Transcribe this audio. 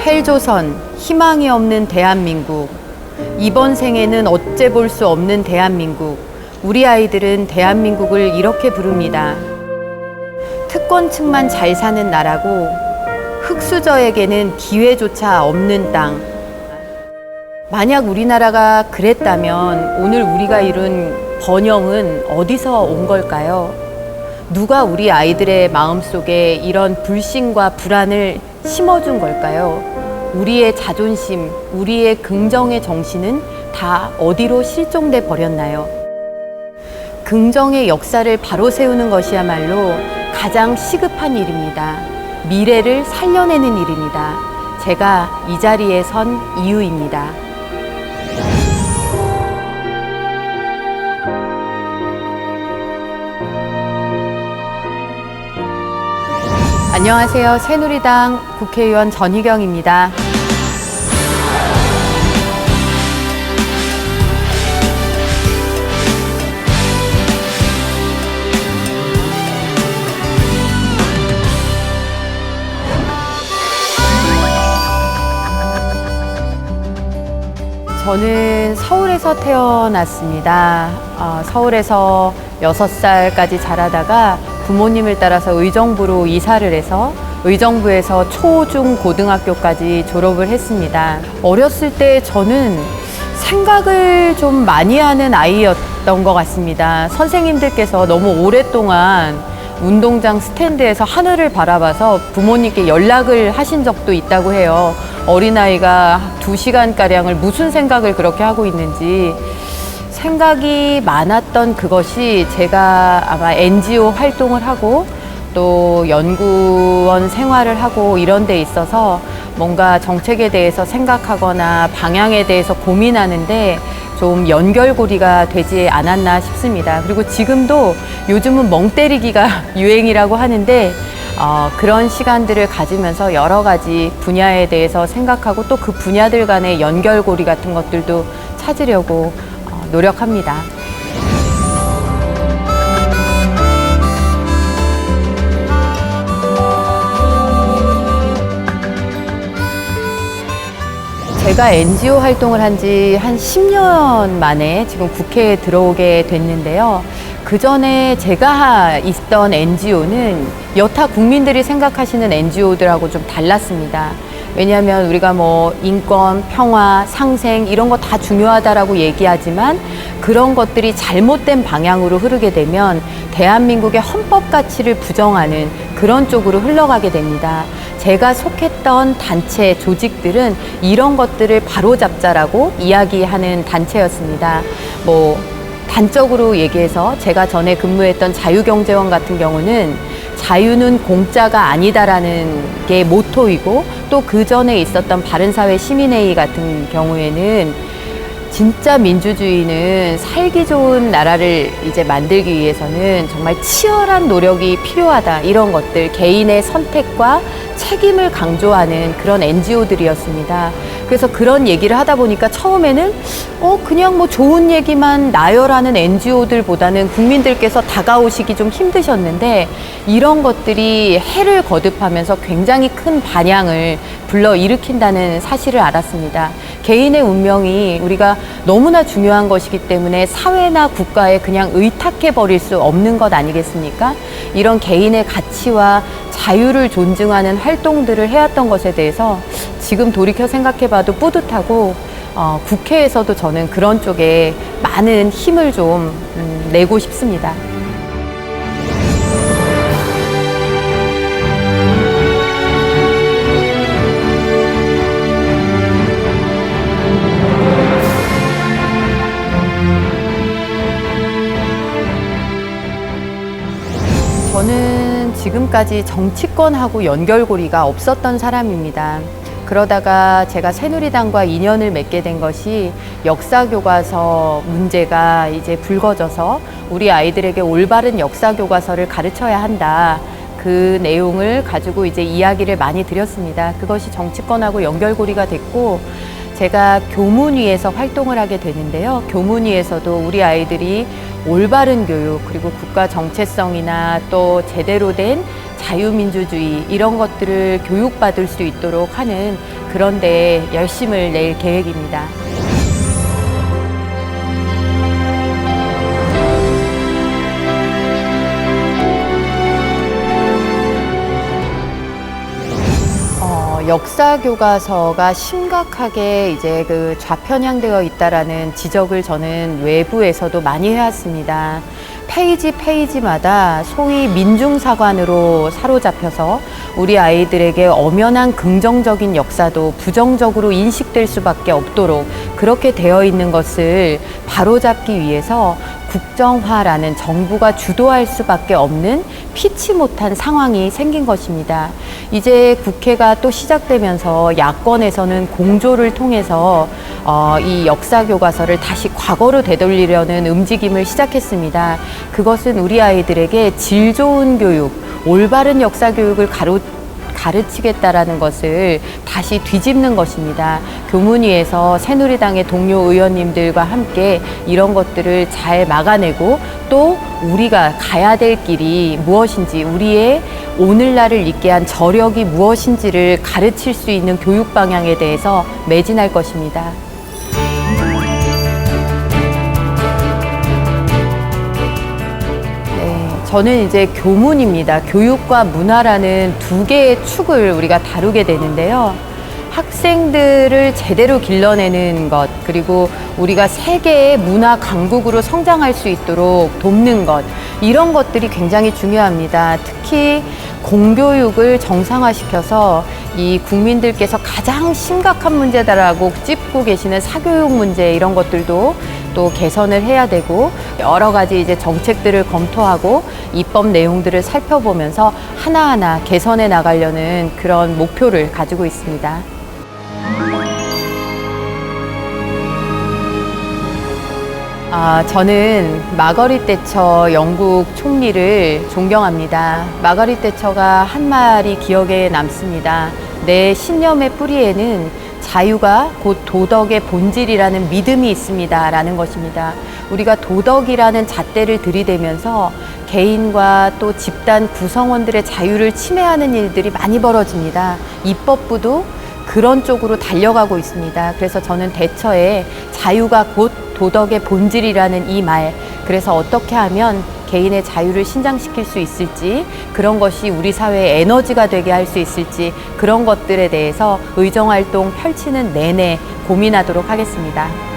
헬조선, 희망이 없는 대한민국. 이번 생에는 어째 볼 수 없는 대한민국. 우리 아이들은 대한민국을 이렇게 부릅니다. 특권층만 잘 사는 나라고 흑수저에게는 기회조차 없는 땅. 만약 우리나라가 그랬다면 오늘 우리가 이룬 번영은 어디서 온 걸까요? 누가 우리 아이들의 마음속에 이런 불신과 불안을 심어준 걸까요? 우리의 자존심, 우리의 긍정의 정신은 다 어디로 실종돼 버렸나요? 긍정의 역사를 바로 세우는 것이야말로 가장 시급한 일입니다. 미래를 살려내는 일입니다. 제가 이 자리에 선 이유입니다. 안녕하세요. 새누리당 국회의원 전희경입니다. 저는 서울에서 태어났습니다. 서울에서 6살까지 자라다가 부모님을 따라서 의정부로 이사를 해서 의정부에서 초, 중, 고등학교까지 졸업을 했습니다. 어렸을 때 저는 생각을 좀 많이 하는 아이였던 것 같습니다. 선생님들께서 너무 오랫동안 운동장 스탠드에서 하늘을 바라봐서 부모님께 연락을 하신 적도 있다고 해요. 어린아이가 2시간가량을 무슨 생각을 그렇게 하고 있는지. 생각이 많았던 그것이 제가 아마 NGO 활동을 하고 또 연구원 생활을 하고 이런 데 있어서 뭔가 정책에 대해서 생각하거나 방향에 대해서 고민하는데 좀 연결고리가 되지 않았나 싶습니다. 그리고 지금도 요즘은 멍 때리기가 유행이라고 하는데 그런 시간들을 가지면서 여러 가지 분야에 대해서 생각하고 또 그 분야들 간의 연결고리 같은 것들도 찾으려고 노력합니다. 제가 NGO 활동을 한 지 한 10년 만에 지금 국회에 들어오게 됐는데요. 그 전에 제가 있던 NGO는 여타 국민들이 생각하시는 NGO들하고 좀 달랐습니다. 왜냐하면 우리가 뭐 인권, 평화, 상생 이런 거 다 중요하다라고 얘기하지만 그런 것들이 잘못된 방향으로 흐르게 되면 대한민국의 헌법 가치를 부정하는 그런 쪽으로 흘러가게 됩니다. 제가 속했던 단체, 조직들은 이런 것들을 바로잡자라고 이야기하는 단체였습니다. 뭐 단적으로 얘기해서 제가 전에 근무했던 자유경제원 같은 경우는 자유는 공짜가 아니다라는 게 모토이고 또 그 전에 있었던 바른사회 시민회의 같은 경우에는 진짜 민주주의는 살기 좋은 나라를 이제 만들기 위해서는 정말 치열한 노력이 필요하다. 이런 것들, 개인의 선택과 책임을 강조하는 그런 NGO들이었습니다. 그래서 그런 얘기를 하다 보니까 처음에는 그냥 뭐 좋은 얘기만 나열하는 NGO들보다는 국민들께서 다가오시기 좀 힘드셨는데 이런 것들이 해를 거듭하면서 굉장히 큰 반향을 불러일으킨다는 사실을 알았습니다. 개인의 운명이 우리가 너무나 중요한 것이기 때문에 사회나 국가에 그냥 의탁해버릴 수 없는 것 아니겠습니까? 이런 개인의 가치와 자유를 존중하는 활동들을 해왔던 것에 대해서 지금 돌이켜 생각해봐도 뿌듯하고 국회에서도 저는 그런 쪽에 많은 힘을 좀 내고 싶습니다. 저는 지금까지 정치권하고 연결고리가 없었던 사람입니다. 그러다가 제가 새누리당과 인연을 맺게 된 것이 역사교과서 문제가 이제 불거져서 우리 아이들에게 올바른 역사교과서를 가르쳐야 한다. 그 내용을 가지고 이제 이야기를 많이 드렸습니다. 그것이 정치권하고 연결고리가 됐고 제가 교문위에서 활동을 하게 되는데요. 교문위에서도 우리 아이들이 올바른 교육, 그리고 국가 정체성이나 또 제대로 된 자유민주주의 이런 것들을 교육받을 수 있도록 하는 그런 데에 열심을 낼 계획입니다. 역사 교과서가 심각하게 이제 그 좌편향되어 있다라는 지적을 저는 외부에서도 많이 해왔습니다. 페이지마다 소위 민중사관으로 사로잡혀서 우리 아이들에게 엄연한 긍정적인 역사도 부정적으로 인식될 수밖에 없도록 그렇게 되어 있는 것을 바로잡기 위해서 국정화라는 정부가 주도할 수밖에 없는 피치 못한 상황이 생긴 것입니다. 이제 국회가 또 시작되면서 야권에서는 공조를 통해서 이 역사 교과서를 다시 과거로 되돌리려는 움직임을 시작했습니다. 그것은 우리 아이들에게 질 좋은 교육, 올바른 역사 교육을 가르치겠다라는 것을 다시 뒤집는 것입니다. 교문위에서 새누리당의 동료 의원님들과 함께 이런 것들을 잘 막아내고 또 우리가 가야 될 길이 무엇인지, 우리의 오늘날을 있게 한 저력이 무엇인지를 가르칠 수 있는 교육 방향에 대해서 매진할 것입니다. 저는 이제 교문입니다. 교육과 문화라는 두 개의 축을 우리가 다루게 되는데요. 학생들을 제대로 길러내는 것, 그리고 우리가 세계의 문화 강국으로 성장할 수 있도록 돕는 것, 이런 것들이 굉장히 중요합니다. 특히 공교육을 정상화시켜서 이 국민들께서 가장 심각한 문제다라고 찝고 계시는 사교육 문제, 이런 것들도 또 개선을 해야 되고, 여러 가지 이제 정책들을 검토하고 입법 내용들을 살펴보면서 하나하나 개선해 나가려는 그런 목표를 가지고 있습니다. 저는 마거릿 대처 영국 총리를 존경합니다. 마거릿 대처가 한 말이 기억에 남습니다. 내 신념의 뿌리에는 자유가 곧 도덕의 본질이라는 믿음이 있습니다 라는 것입니다. 우리가 도덕이라는 잣대를 들이대면서 개인과 또 집단 구성원들의 자유를 침해하는 일들이 많이 벌어집니다. 입법부도 그런 쪽으로 달려가고 있습니다. 그래서 저는 대처에 자유가 곧 도덕의 본질이라는 이 말, 그래서 어떻게 하면 개인의 자유를 신장시킬 수 있을지, 그런 것이 우리 사회의 에너지가 되게 할 수 있을지, 그런 것들에 대해서 의정활동 펼치는 내내 고민하도록 하겠습니다.